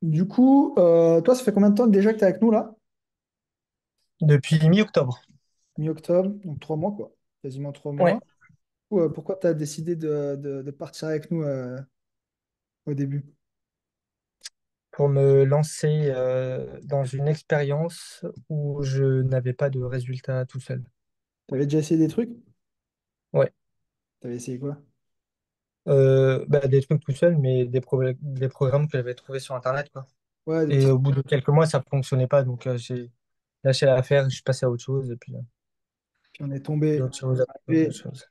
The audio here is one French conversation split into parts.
Du coup, toi, ça fait combien de temps déjà que tu es avec nous là? Depuis mi-octobre. Mi-octobre, donc 3 mois quoi. Quasiment trois Ouais, mois. Pourquoi tu as décidé de partir avec nous au début? pour me lancer dans une expérience où je n'avais pas de résultat tout seul. Tu avais déjà essayé des trucs? Ouais. Tu avais essayé quoi? Bah, des trucs tout seul, mais des programmes que j'avais trouvés sur Internet, quoi. Ouais, des Et petits. au bout de quelques mois, ça fonctionnait pas, donc j'ai lâché l'affaire, je suis passé à autre chose, et Puis on est puis tombé. autre chose, autre Et, chose.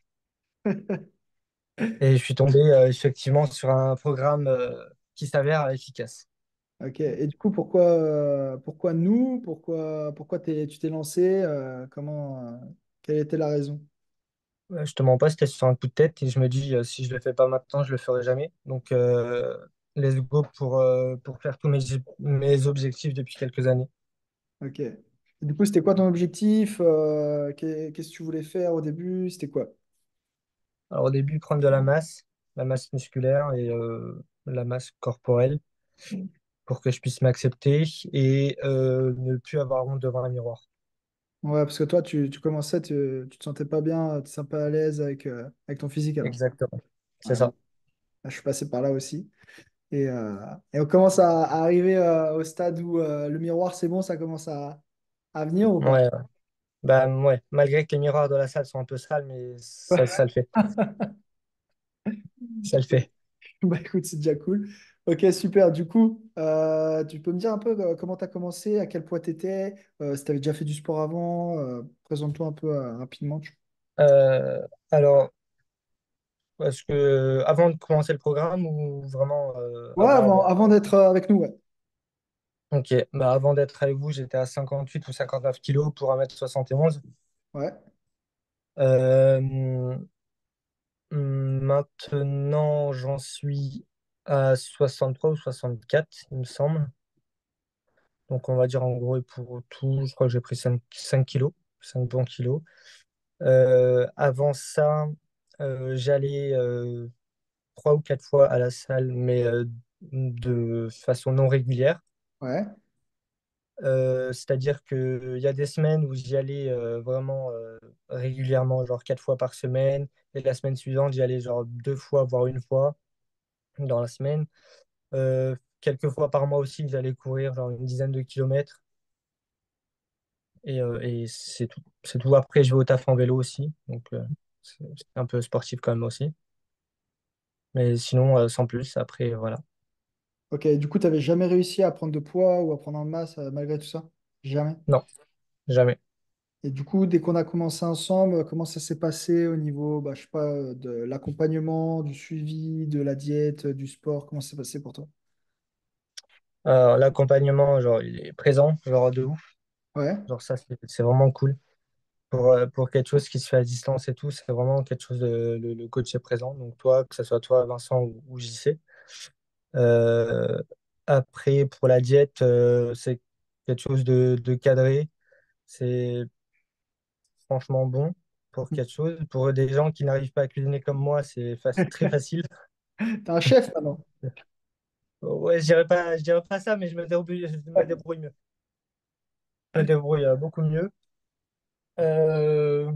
Et je suis tombé effectivement sur un programme qui s'avère efficace. ok. Et du coup, pourquoi nous? Pourquoi tu t'es lancé? Quelle était la raison? Ouais, je te mens pas, c'était sur un coup de tête et je me dis si je le fais pas maintenant, je le ferai jamais. Donc let's go pour faire tous mes objectifs depuis quelques années. Ok. Et du coup, c'était quoi ton objectif? Qu'est-ce que tu voulais faire au début? C'était quoi? Alors au début, prendre de la masse musculaire et la masse corporelle pour que je puisse m'accepter et ne plus avoir honte devant un miroir. Ouais, parce que toi, tu commençais, tu te sentais pas bien, tu te sens pas à l'aise avec ton physique alors. Exactement. C'est Ouais, ça. je suis passé par là aussi. Et on commence à arriver au stade où le miroir, c'est bon, ça commence à venir ou Ouais, pas? ouais. Bah ouais, malgré que les miroirs de la salle sont un peu sales, mais ça le fait. Ça le fait. Bah écoute, c'est déjà cool. Ok, super. Du coup, tu peux me dire un peu comment tu as commencé, à quel point tu étais, si tu avais déjà fait du sport avant, présente-toi un peu rapidement. Euh, alors, parce que avant de commencer le programme ou vraiment Ouais, avant. avant d'être avec nous, ouais. Ok, bah avant d'être avec vous, j'étais à 58 ou 59 kilos pour 1m71. Ouais, Euh, Maintenant, j'en suis à 63 ou 64, il me semble. Donc, on va dire en gros, et pour tout, je crois que j'ai pris 5 kilos, 5 bons kilos. Avant ça, j'allais 3 ou 4 fois à la salle, mais de façon non régulière. ouais, C'est-à-dire qu'il y a des semaines où j'y allais vraiment régulièrement, genre 4 fois par semaine, et la semaine suivante, j'y allais genre 2 fois, voire une fois dans la semaine. Quelques fois par mois aussi, j'allais courir genre une dizaine de kilomètres, et c'est tout. C'est tout. Après, je vais au taf en vélo aussi, donc c'est un peu sportif quand même aussi. Mais sinon, sans plus, après, voilà. ok. Du coup, tu n'avais jamais réussi à prendre de poids ou à prendre en masse malgré tout ça? Jamais. Non, jamais. Et du coup, dès qu'on a commencé ensemble, comment ça s'est passé au niveau, bah, je sais pas, de l'accompagnement, du suivi, de la diète, du sport? Comment ça s'est passé pour toi? L'accompagnement, genre, il est présent, genre de ouf. Ouais, Genre, ça, c'est vraiment cool. Pour quelque chose qui se fait à distance et tout, c'est vraiment quelque chose de le coach est présent. Donc toi, que ce soit toi, Vincent ou JC. Euh, Après, pour la diète, c'est quelque chose de cadré. C'est franchement bon pour quelque chose. Pour des gens qui n'arrivent pas à cuisiner comme moi, c'est très facile. t'es un chef maintenant. Ouais, je dirais pas ça, mais je me Ouais. débrouille mieux. Je me débrouille beaucoup mieux. Euh,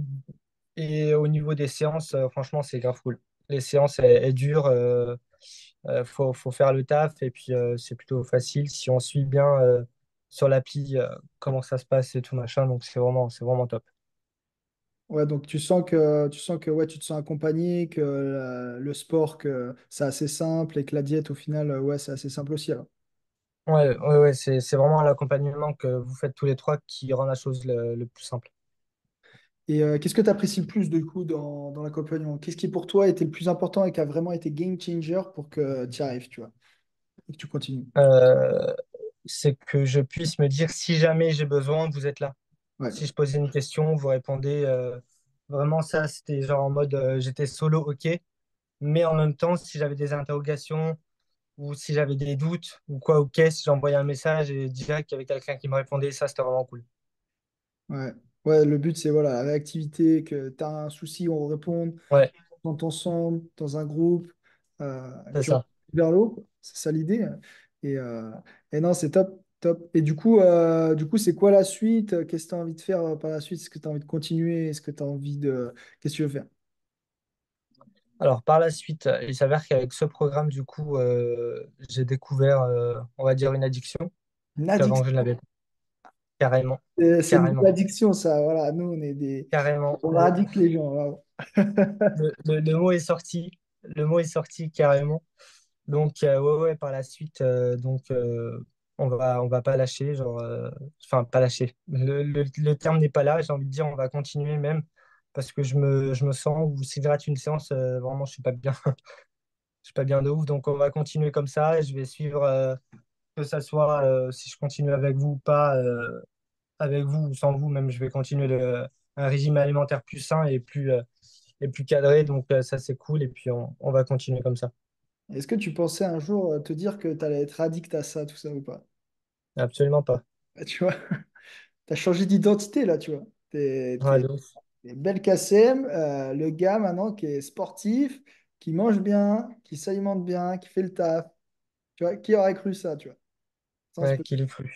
Et au niveau des séances, franchement, c'est grave cool. Les séances, elles durent. Faut faire le taf et puis c'est plutôt facile si on suit bien sur l'appli comment ça se passe et tout machin. Donc c'est vraiment top. Ouais, donc tu sens que ouais, tu te sens accompagné, que le sport, que c'est assez simple et que la diète, au final, ouais, c'est assez simple aussi alors. Ouais, c'est vraiment l'accompagnement que vous faites tous les trois qui rend la chose le plus simple. Et qu'est-ce que tu apprécies le plus du coup dans l'accompagnement? Qu'est-ce qui pour toi était le plus important et qui a vraiment été game changer pour que tu y arrives, tu vois, et que tu continues? Euh, c'est que je puisse me dire si jamais j'ai besoin, vous êtes là. Ouais, Si je posais une question, vous répondez. Vraiment, ça, c'était genre en mode j'étais solo, ok. Mais en même temps, si j'avais des interrogations ou si j'avais des doutes ou quoi ou qu'est-ce, j'envoyais un message et direct qu'il y avait quelqu'un qui me répondait. Ça, c'était vraiment cool. ouais. Ouais, le but c'est voilà, la réactivité, que tu as un souci, on répond, Ouais, on ensemble, dans un groupe, c'est puis on ça. vers l'eau, quoi. C'est ça l'idée. Et, euh, et non, c'est top, top. Et du coup, c'est quoi la suite? Qu'est-ce que tu as envie de faire par la suite? Est-ce que tu as envie de continuer? Est-ce que tu as envie de... Qu'est-ce que tu veux faire? Alors, par la suite, il s'avère qu'avec ce programme, du coup, j'ai découvert, on va dire, une addiction Une qu'avant je addiction. n'avais pas. Carrément, C'est une carrément, vraie addiction, ça. Voilà, nous, carrément. on radique les gens. Waouh. Le mot est sorti. Le mot est sorti carrément. Donc, ouais, ouais, par la suite, on va pas lâcher, genre, enfin, pas lâcher. Le terme n'est pas là, j'ai envie de dire, on va continuer même, parce que je me sens, ou si je rate une séance, vraiment, je suis pas bien, je suis pas bien de ouf, donc on va continuer comme ça, et je vais suivre, que ça soit, si je continue avec vous ou pas, avec vous ou sans vous, même, je vais continuer un régime alimentaire plus sain et plus cadré, donc ça, c'est cool, et puis on va continuer comme ça. Est-ce que tu pensais un jour te dire que tu allais être addict à ça, tout ça ou pas? Absolument pas. Bah, tu vois, tu as changé d'identité là, tu vois. Ouais, de ouf. T'es Belkacem, le gars maintenant qui est sportif, qui mange bien, qui s'alimente bien, qui fait le taf. Tu vois, qui aurait cru ça, tu vois? Sans se Ouais, poser- qui l'eût cru.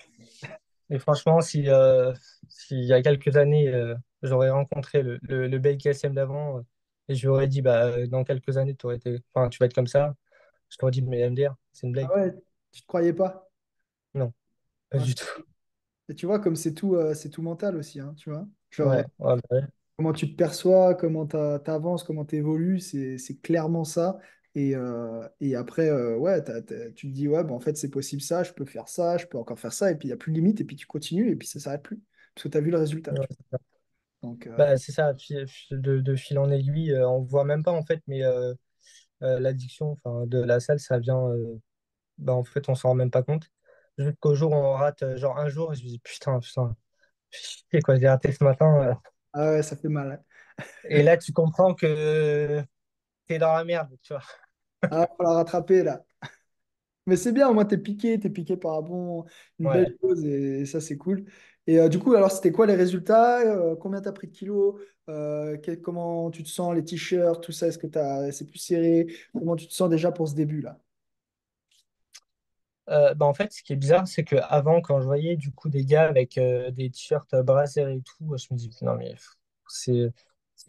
Et franchement, s'il y a quelques années, j'aurais rencontré le Baye KSM d'avant, et je lui aurais dit, bah, dans quelques années, enfin, tu vas être comme ça, je t'aurais dit, mais MDR, c'est une Ah blague. ouais, tu te croyais pas? Non, pas Ouais. du tout. Et tu vois, comme c'est tout mental aussi, hein, tu vois. Genre, Ouais, ouais, bah ouais. comment tu te perçois, comment t'avances, comment t'évolues, c'est clairement ça. Et après, ouais, tu te dis, ouais, bah, en fait, c'est possible ça, je peux faire ça, je peux encore faire ça, et puis il n'y a plus de limite, et puis tu continues, et puis ça s'arrête plus. Parce que tu as vu le résultat, Ouais, tu vois. c'est ça. Donc, Bah, c'est ça, de fil en aiguille, on voit même pas en fait, mais l'addiction, enfin, de la salle, ça vient, bah, en fait, on s'en rend même pas compte. Jusqu'au jour où on rate, genre un jour, et je me dis, putain, putain, c'est quoi, j'ai raté ce matin. ah ouais, ça fait mal, hein. Et là, tu comprends que t'es dans la merde, tu vois. Ah, faut la rattraper, là. Mais c'est bien, au moins, t'es piqué par une belle Ouais. chose, et ça, c'est cool. Et du coup, alors, c'était quoi les résultats? Combien t'as pris de kilos? Comment tu te sens, les t-shirts, tout ça? C'est plus serré? Comment tu te sens déjà pour ce début-là? Bah en fait, ce qui est bizarre, c'est que avant, quand je voyais du coup des gars avec des t-shirts brassés et tout, je me dis, non, mais c'est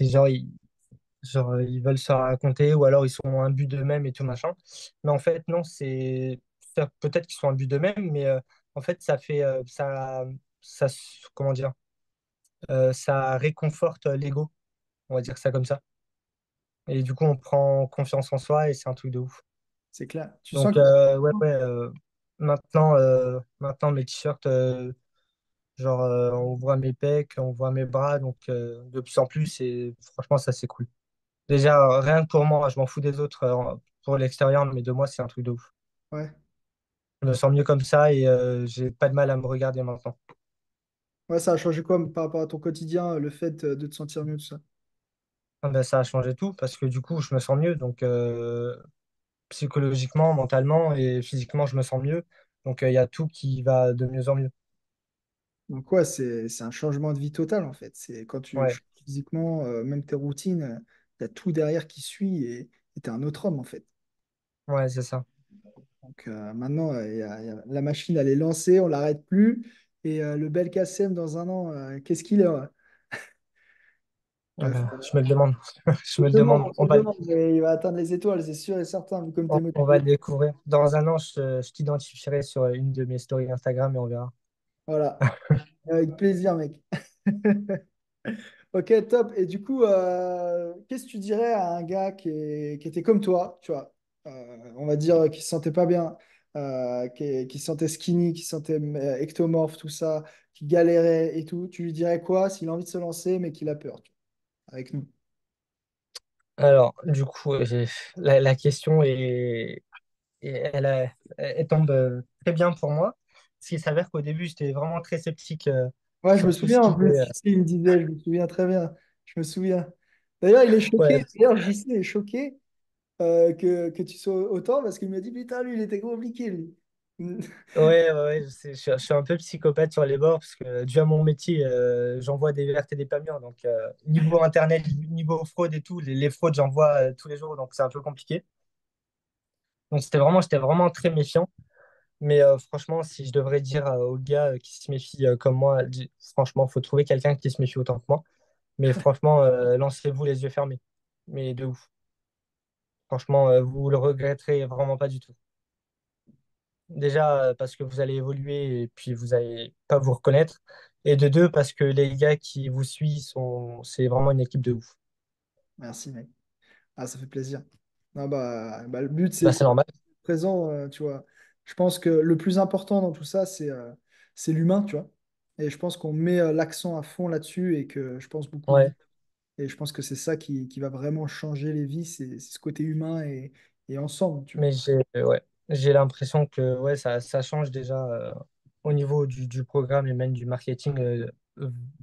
genre, ils veulent se raconter ou alors ils sont imbus d'eux-mêmes et tout machin. Mais en fait, non, peut-être qu'ils sont imbus d'eux-mêmes, mais en fait, ça, comment dire, ça réconforte l'ego, on va dire ça comme ça. Et du coup, on prend confiance en soi et c'est un truc de ouf. C'est clair. Tu sens Donc, que... ouais, ouais, maintenant, mes t-shirts, genre, on voit mes pecs, on voit mes bras, donc de plus en plus, et franchement, ça, c'est cool. Déjà, rien que pour moi, je m'en fous des autres pour l'extérieur, mais de moi, c'est un truc de ouf. Ouais. Je me sens mieux comme ça et j'ai pas de mal à me regarder maintenant. Ouais, ça a changé quoi par rapport à ton quotidien, le fait de te sentir mieux, tout ça? Ah ben, ça a changé tout parce que du coup, je me sens mieux. Donc, psychologiquement, mentalement et physiquement, je me sens mieux. Donc, il y a tout qui va de mieux en mieux. Donc, ouais, c'est un changement de vie total, en fait. C'est quand tu Ouais, changes physiquement, même tes routines, il y a tout derrière qui suit et t'es un autre homme, en fait. ouais, c'est ça. Donc maintenant, la machine, elle est lancée, on l'arrête plus. Et le bel KSM dans un an, qu'est-ce qu'il est? Ouais. Ah Euh, ben, je me le demande. Je on me se le demande, demande. on se demande, mais il va atteindre les étoiles, c'est sûr et certain, vu comme t'es On va motivé. le découvrir. Dans un an, je t'identifierai sur une de mes stories Instagram et on verra. Voilà, avec plaisir, mec. Ok, top. Et du coup, qu'est-ce que tu dirais à un gars qui était comme toi, tu vois, on va dire, qui se sentait pas bien, qui se sentait skinny, qui se sentait ectomorphe, tout ça, qui galérait et tout. Tu lui dirais quoi s'il a envie de se lancer, mais qu'il a peur, tu vois, avec nous? Alors, du coup, la question elle tombe très bien pour moi. Parce qu'il s'avère qu'au début, j'étais vraiment très sceptique Ouais, je me sur tout ce souviens, qui en plus, était. JC, il me disait, je me souviens très bien, je me souviens. D'ailleurs, il est Ouais, choqué, d'ailleurs, JC est choqué que tu sois autant, parce qu'il m'a dit, putain, lui, il était compliqué, lui. ouais, ouais, ouais, je suis un peu psychopathe sur les bords parce que, dû à mon métier, j'envoie des vertes et des pas mûres. Donc, niveau internet, niveau fraude et tout, les fraudes, j'en vois tous les jours. Donc, c'est un peu compliqué. Donc, j'étais vraiment très méfiant. Mais franchement, si je devrais dire aux gars qui se méfient comme moi, franchement, faut trouver quelqu'un qui se méfie autant que moi. Mais franchement, lancez-vous les yeux fermés. Mais de ouf. Franchement, vous le regretterez vraiment pas du tout. Déjà, parce que vous allez évoluer et puis vous allez pas vous reconnaître. Et de deux, parce que les gars qui vous suivent c'est vraiment une équipe de ouf. Merci, mec. Ah, ça fait plaisir. Non, le but, Bah, c'est c'est normal. présent, tu vois. Je pense que le plus important dans tout ça, c'est l'humain, tu vois. Et je pense qu'on met l'accent à fond là-dessus et que je pense beaucoup de Ouais. gens. Et je pense que c'est ça qui va vraiment changer les vies, c'est ce côté humain et ensemble, tu vois. Mais ouais, j'ai l'impression que ouais, ça change déjà au niveau du programme et même du marketing.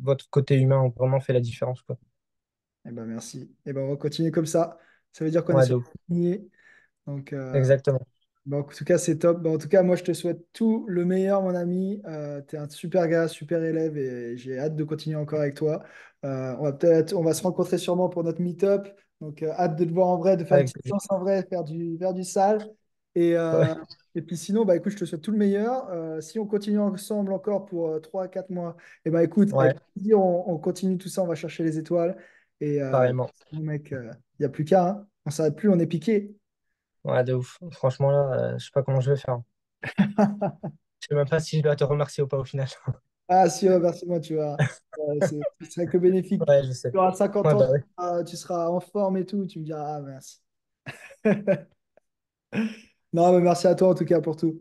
Votre côté humain a vraiment fait la différence, quoi. Eh ben merci. Eh ben on va continuer comme ça. Ça veut dire qu'on est Ouais, sur de la ouf. lignée. Donc, Exactement. en tout cas, c'est top. En tout cas, moi, je te souhaite tout le meilleur, mon ami. Tu es un super gars, super élève et j'ai hâte de continuer encore avec toi. On va se rencontrer sûrement pour notre meet-up. Donc, hâte de te voir en vrai, de faire une Avec petite plaisir. séance en vrai, faire du sale. Et, Ouais, et puis sinon, bah, écoute, je te souhaite tout le meilleur. Si on continue ensemble encore pour 3 à 4 mois, et bah, écoute, ouais, avec plaisir, on continue tout ça, on va chercher les étoiles. Et pareillement. sinon, mec, il n'y a plus qu'à, hein. On s'arrête plus, on est piqué. Ouais, de ouf. Franchement, là, je sais pas comment je vais faire. Je sais même pas si je dois te remercier ou pas au final. Ah, si, ouais, merci moi, tu vois. Ce serait que bénéfique. Ouais, je sais. Tu auras 50 Ouais, ans, bah ouais. tu seras en forme et tout, tu me diras, ah, merci. Non, mais merci à toi en tout cas pour tout.